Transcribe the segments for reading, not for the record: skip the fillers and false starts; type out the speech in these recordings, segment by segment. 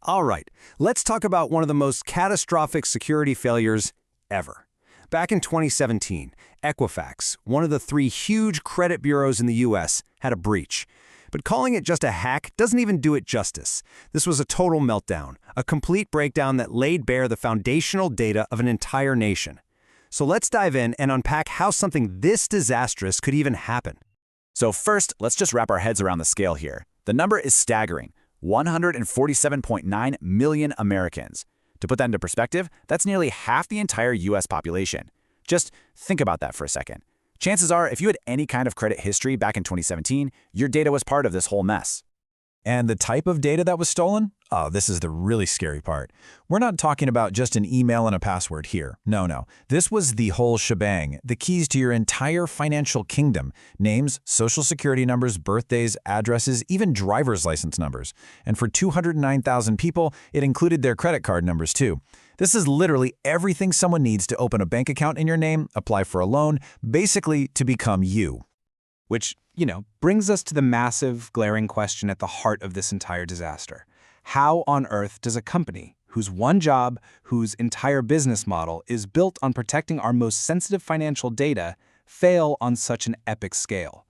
All right, let's talk about one of the most catastrophic security failures ever. Back in 2017, Equifax, one of the three huge credit bureaus in the US, had a breach. But calling it just a hack doesn't even do it justice. This was a total meltdown, a complete breakdown that laid bare the foundational data of an entire nation. So let's dive in and unpack how something this disastrous could even happen. So first, let's just wrap our heads around the scale here. The number is staggering, 147.9 million Americans. To put that into perspective, that's nearly half the entire US population. Just think about that for a second. Chances are, if you had any kind of credit history back in 2017, your data was part of this whole mess. And the type of data that was stolen? Oh, this is the really scary part. We're not talking about just an email and a password here. No. This was the whole shebang, the keys to your entire financial kingdom. Names, social security numbers, birthdays, addresses, even driver's license numbers. And for 209,000 people, it included their credit card numbers too. This is literally everything someone needs to open a bank account in your name, apply for a loan, basically to become you. Which, brings us to the massive, glaring question at the heart of this entire disaster. How on earth does a company whose one job, whose entire business model is built on protecting our most sensitive financial data, fail on such an epic scale?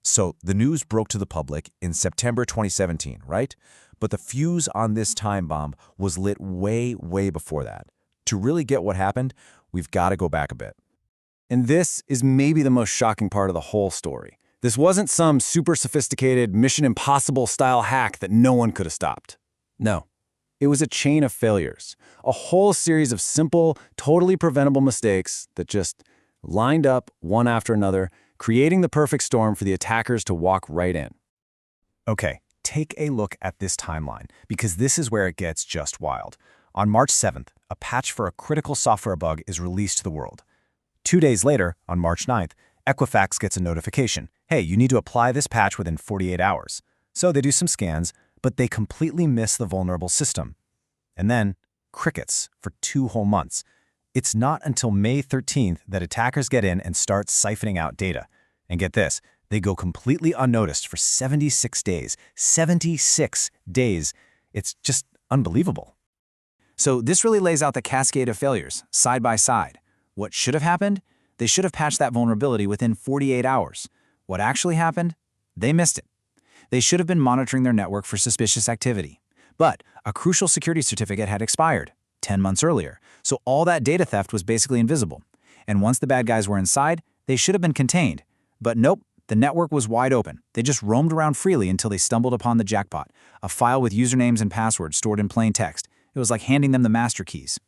So the news broke to the public in September 2017, right? But the fuse on this time bomb was lit way before that. To really get what happened, we've got to go back a bit. And this is maybe the most shocking part of the whole story. This wasn't some super sophisticated Mission Impossible style hack that no one could have stopped. No, it was a chain of failures, a whole series of simple, totally preventable mistakes that just lined up one after another, creating the perfect storm for the attackers to walk right in. Okay, take a look at this timeline, because this is where it gets just wild. On March 7th, a patch for a critical software bug is released to the world. 2 days later, on March 9th, Equifax gets a notification. Hey, you need to apply this patch within 48 hours. So they do some scans, but they completely miss the vulnerable system. And then, crickets for 2 whole months. It's not until May 13th that attackers get in and start siphoning out data. And get this, they go completely unnoticed for 76 days. 76 days. It's just unbelievable. So this really lays out the cascade of failures, side by side. What should have happened? They should have patched that vulnerability within 48 hours. What actually happened? They missed it. They should have been monitoring their network for suspicious activity. But a crucial security certificate had expired 10 months earlier, so all that data theft was basically invisible. And once the bad guys were inside, they should have been contained. But nope, the network was wide open. They just roamed around freely until they stumbled upon the jackpot, a file with usernames and passwords stored in plain text. It was like handing them the master keys.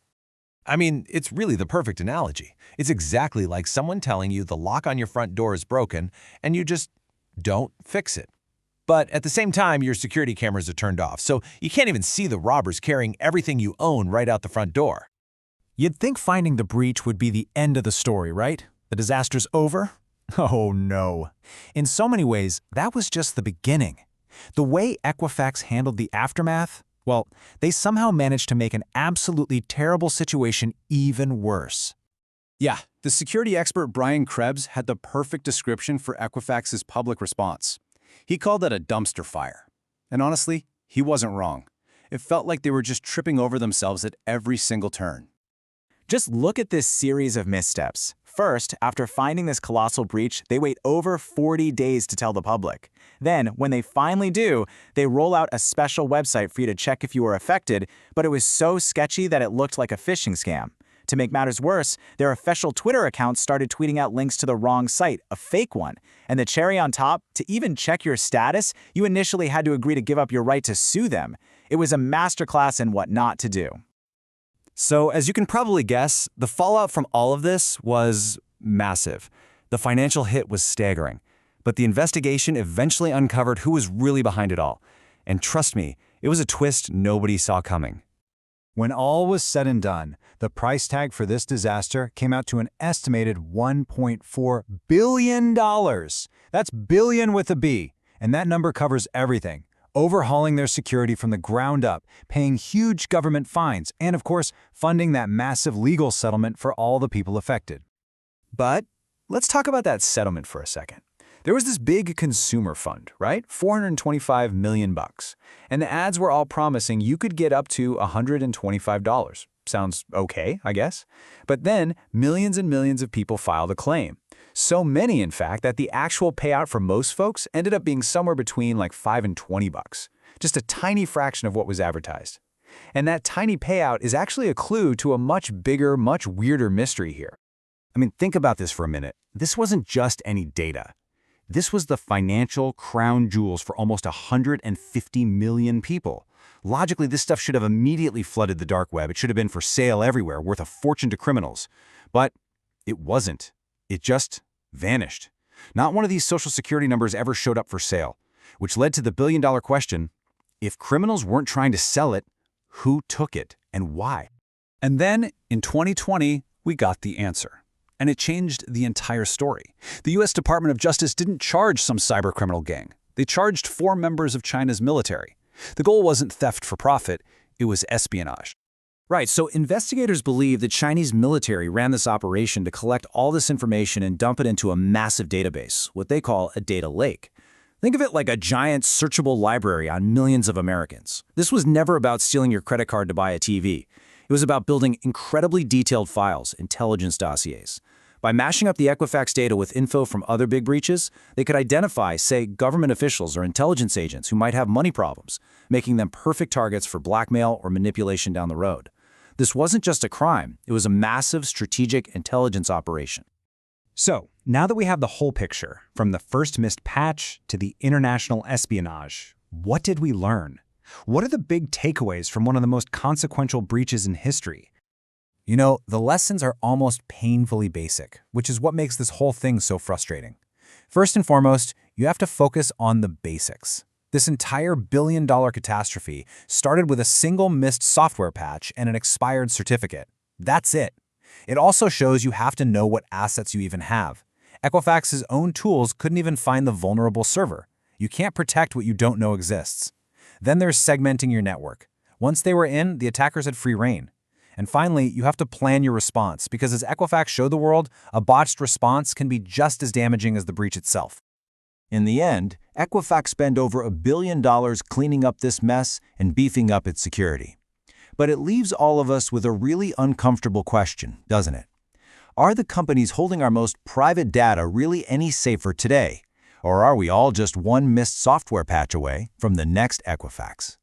I mean, it's really the perfect analogy. It's exactly like someone telling you the lock on your front door is broken and you just don't fix it. But at the same time, your security cameras are turned off, so you can't even see the robbers carrying everything you own right out the front door. You'd think finding the breach would be the end of the story, right? The disaster's over? Oh no. In so many ways, that was just the beginning. The way Equifax handled the aftermath, well, they somehow managed to make an absolutely terrible situation even worse. Yeah, the security expert Brian Krebs had the perfect description for Equifax's public response. He called it a dumpster fire. And honestly, he wasn't wrong. It felt like they were just tripping over themselves at every single turn. Just look at this series of missteps. First, after finding this colossal breach, they wait over 40 days to tell the public. Then, when they finally do, they roll out a special website for you to check if you were affected, but it was so sketchy that it looked like a phishing scam. To make matters worse, their official Twitter account started tweeting out links to the wrong site, a fake one. And the cherry on top, to even check your status, you initially had to agree to give up your right to sue them. It was a masterclass in what not to do. So, as you can probably guess, the fallout from all of this was massive. The financial hit was staggering. But the investigation eventually uncovered who was really behind it all. And trust me, it was a twist nobody saw coming. When all was said and done, the price tag for this disaster came out to an estimated $1.4 billion. That's billion with a B. And that number covers everything. Overhauling their security from the ground up, paying huge government fines, and of course, funding that massive legal settlement for all the people affected. But let's talk about that settlement for a second. There was this big consumer fund, right? $425 million. And the ads were all promising you could get up to $125. Sounds okay, I guess. But then millions and millions of people filed a claim. So many, in fact, that the actual payout for most folks ended up being somewhere between like $5 and $20. Just a tiny fraction of what was advertised. And that tiny payout is actually a clue to a much bigger, much weirder mystery here. I mean, think about this for a minute. This wasn't just any data. This was the financial crown jewels for almost 150 million people. Logically, this stuff should have immediately flooded the dark web. It should have been for sale everywhere, worth a fortune to criminals. But it wasn't. It just vanished. Not one of these Social Security numbers ever showed up for sale, which led to the billion-dollar question: if criminals weren't trying to sell it, who took it and why? And then, in 2020, we got the answer. And it changed the entire story. The U.S. Department of Justice didn't charge some cybercriminal gang. They charged 4 members of China's military. The goal wasn't theft for profit, it was espionage. Right, so investigators believe the Chinese military ran this operation to collect all this information and dump it into a massive database, what they call a data lake. Think of it like a giant searchable library on millions of Americans. This was never about stealing your credit card to buy a TV. It was about building incredibly detailed files, intelligence dossiers. By mashing up the Equifax data with info from other big breaches, they could identify, say, government officials or intelligence agents who might have money problems, making them perfect targets for blackmail or manipulation down the road. This wasn't just a crime, it was a massive strategic intelligence operation. So, now that we have the whole picture, from the first missed patch to the international espionage, what did we learn? What are the big takeaways from one of the most consequential breaches in history? You know, the lessons are almost painfully basic, which is what makes this whole thing so frustrating. First and foremost, you have to focus on the basics. This entire billion-dollar catastrophe started with a single missed software patch and an expired certificate. That's it. It also shows you have to know what assets you even have. Equifax's own tools couldn't even find the vulnerable server. You can't protect what you don't know exists. Then there's segmenting your network. Once they were in, the attackers had free reign. And finally, you have to plan your response, because as Equifax showed the world, a botched response can be just as damaging as the breach itself. In the end, Equifax spent over $1 billion cleaning up this mess and beefing up its security. But it leaves all of us with a really uncomfortable question, doesn't it? Are the companies holding our most private data really any safer today? Or are we all just one missed software patch away from the next Equifax?